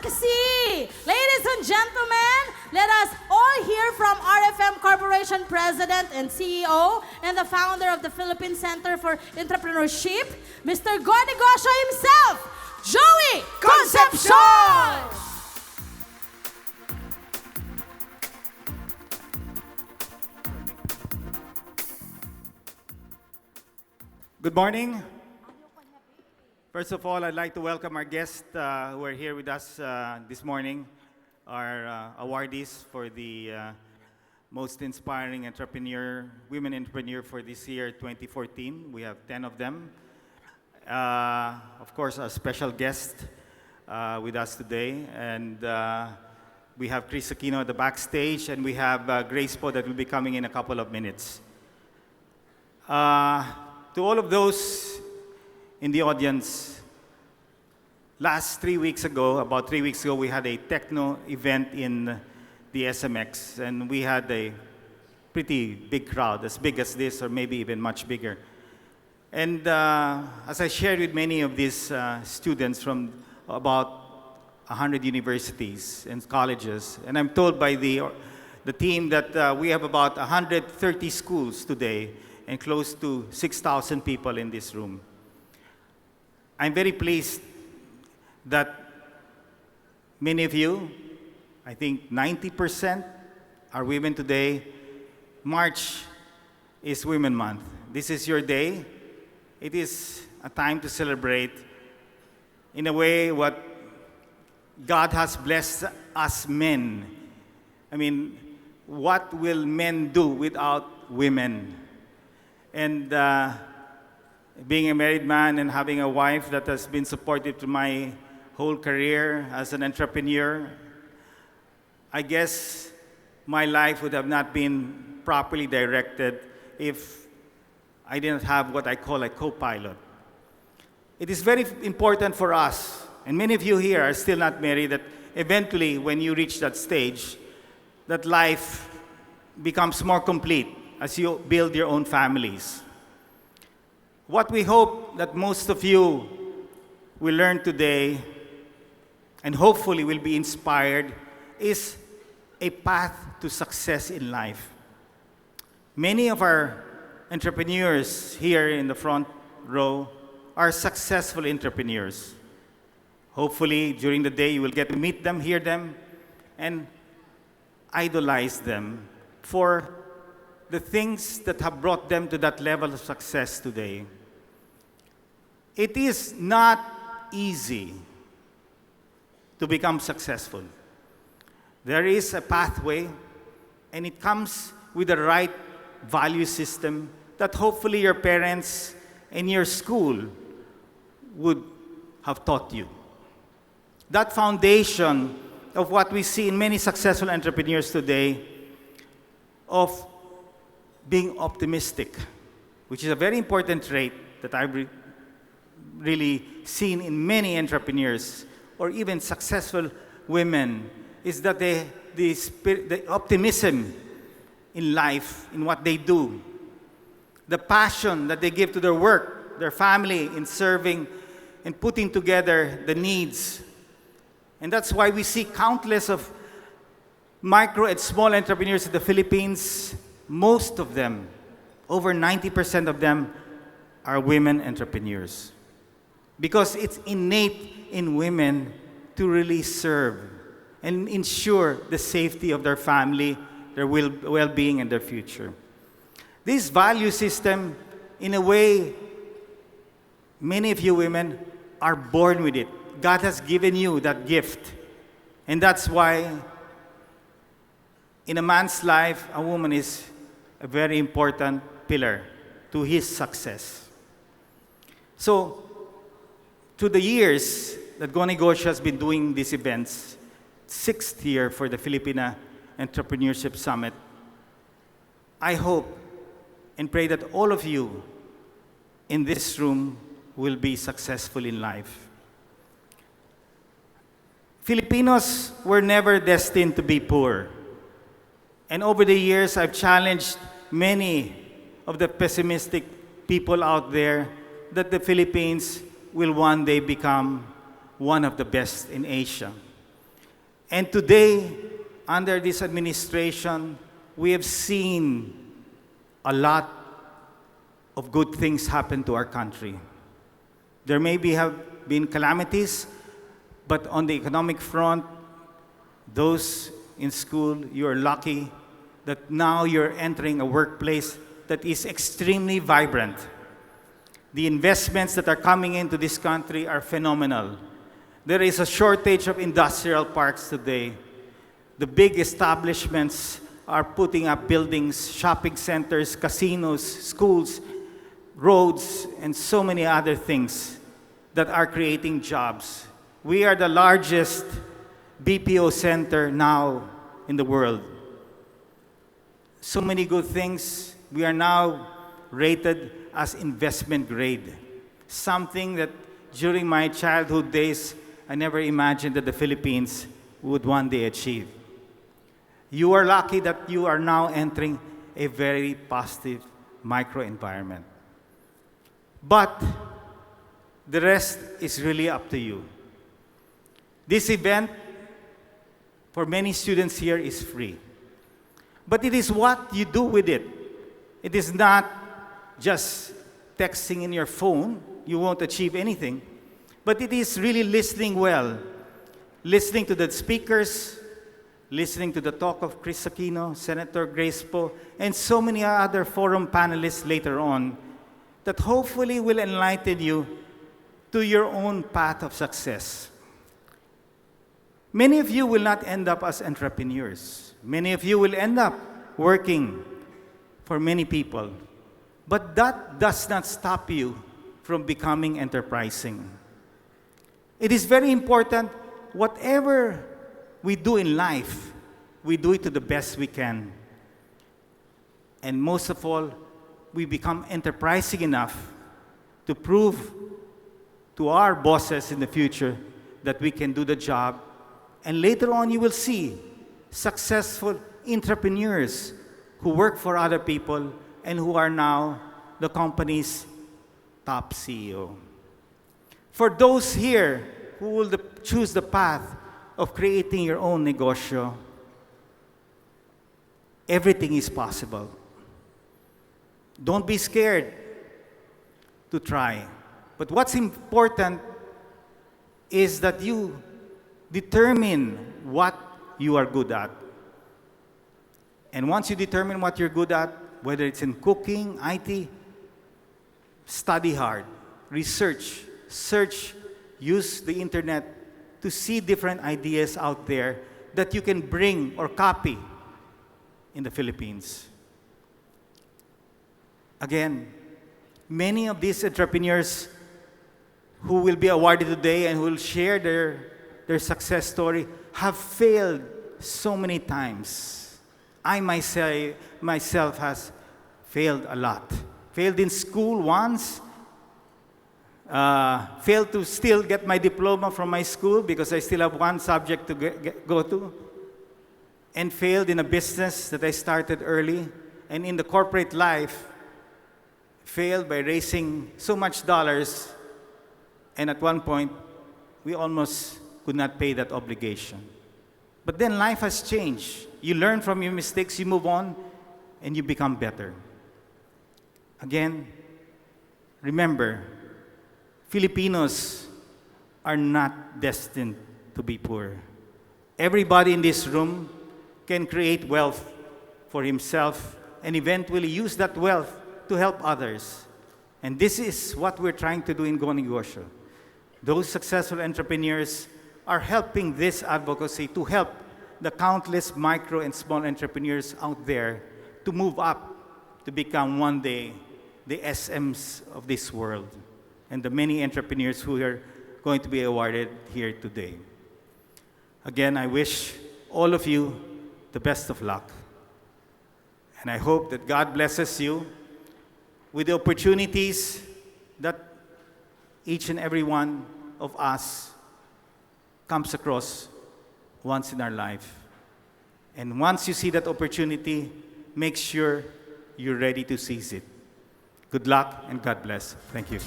Advocacy. Ladies and gentlemen, let us all hear from RFM Corporation President and CEO and the founder of the Philippine Center for Entrepreneurship, Mr. GoNegosyo himself, Joey Concepcion! Good morning. First of all, I'd like to welcome our guests who are here with us this morning, our awardees for the most inspiring women entrepreneur for this year, 2014. We have 10 of them. Of course, our special guest with us today, and we have Chris Aquino at the backstage, and we have Grace Po that will be coming in a couple of minutes. To all of those in the audience, about 3 weeks ago, we had a techno event in the SMX, and we had a pretty big crowd, as big as this, or maybe even much bigger. And as I shared with many of these students from about 100 universities and colleges, and I'm told by the team that we have about 130 schools today, and close to 6,000 people in this room. I'm very pleased that many of you, I think 90%, are women today. March is Women Month. This is your day. It is a time to celebrate, in a way, what God has blessed us men. I mean, what will men do without women? And being a married man and having a wife that has been supportive to my whole career as an entrepreneur, I guess my life would have not been properly directed if I didn't have what I call a co-pilot. It is very important for us, and many of you here are still not married, that eventually when you reach that stage, that life becomes more complete as you build your own families. What we hope that most of you will learn today, and hopefully will be inspired, is a path to success in life. Many of our entrepreneurs here in the front row are successful entrepreneurs. Hopefully, during the day, you will get to meet them, hear them, and idolize them for the things that have brought them to that level of success today. It is not easy to become successful. There is a pathway, and it comes with the right value system that hopefully your parents and your school would have taught you. That foundation of what we see in many successful entrepreneurs today, of being optimistic, which is a very important trait that I've really seen in many entrepreneurs or even successful women, is that the optimism in life, in what they do, the passion that they give to their work, their family, in serving and putting together the needs. And that's why we see countless of micro and small entrepreneurs in the Philippines. Most of them, over 90% of them, are women entrepreneurs. Because it's innate in women to really serve and ensure the safety of their family, their well-being, and their future. This value system, in a way, many of you women are born with it. God has given you that gift. And that's why in a man's life, a woman is a very important pillar to his success. So, through the years that GoNegosyo has been doing these events, 6th year for the Filipina Entrepreneurship Summit, I hope and pray that all of you in this room will be successful in life. Filipinos were never destined to be poor. And over the years, I've challenged many of the pessimistic people out there that the Philippines will one day become one of the best in Asia. And today, under this administration, we have seen a lot of good things happen to our country. There have been calamities, but on the economic front, those in school, you're lucky that now you're entering a workplace that is extremely vibrant. The investments that are coming into this country are phenomenal. There is a shortage of industrial parks today. The big establishments are putting up buildings, shopping centers, casinos, schools, roads, and so many other things that are creating jobs. We are the largest BPO center now in the world. So many good things. We are now rated as investment grade, something that during my childhood days, I never imagined that the Philippines would one day achieve. You are lucky that you are now entering a very positive microenvironment. But the rest is really up to you. This event, for many students here, is free. But it is what you do with it. It is not just texting in your phone. You won't achieve anything. But it is really listening well. Listening to the speakers, listening to the talk of Chris Aquino, Senator Grace Poe, and so many other forum panelists later on that hopefully will enlighten you to your own path of success. Many of you will not end up as entrepreneurs. Many of you will end up working for many people. But that does not stop you from becoming enterprising. It is very important, whatever we do in life, we do it to the best we can. And most of all, we become enterprising enough to prove to our bosses in the future that we can do the job. And later on, you will see successful entrepreneurs who work for other people and who are now the company's top CEO. For those here who will choose the path of creating your own negosyo, everything is possible. Don't be scared to try. But what's important is that you determine what you are good at. And once you determine what you're good at, whether it's in cooking, IT, study hard, research, search, use the internet to see different ideas out there that you can bring or copy in the Philippines. Again, many of these entrepreneurs who will be awarded today and who will share their success story have failed so many times. I myself has failed a lot. Failed in school once. Failed to still get my diploma from my school because I still have one subject to go to. And failed in a business that I started early. And in the corporate life, failed by raising so much dollars. And at one point, we almost could not pay that obligation. But then life has changed. You learn from your mistakes, you move on, and you become better. Again, remember, Filipinos are not destined to be poor. Everybody in this room can create wealth for himself and eventually use that wealth to help others. And this is what we're trying to do in GoNegosyo. Those successful entrepreneurs are helping this advocacy to help the countless micro and small entrepreneurs out there to move up to become one day the SMs of this world and the many entrepreneurs who are going to be awarded here today. Again, I wish all of you the best of luck. And I hope that God blesses you with the opportunities that each and every one of us comes across once in our life. And once you see that opportunity, make sure you're ready to seize it. Good luck and God bless. Thank you.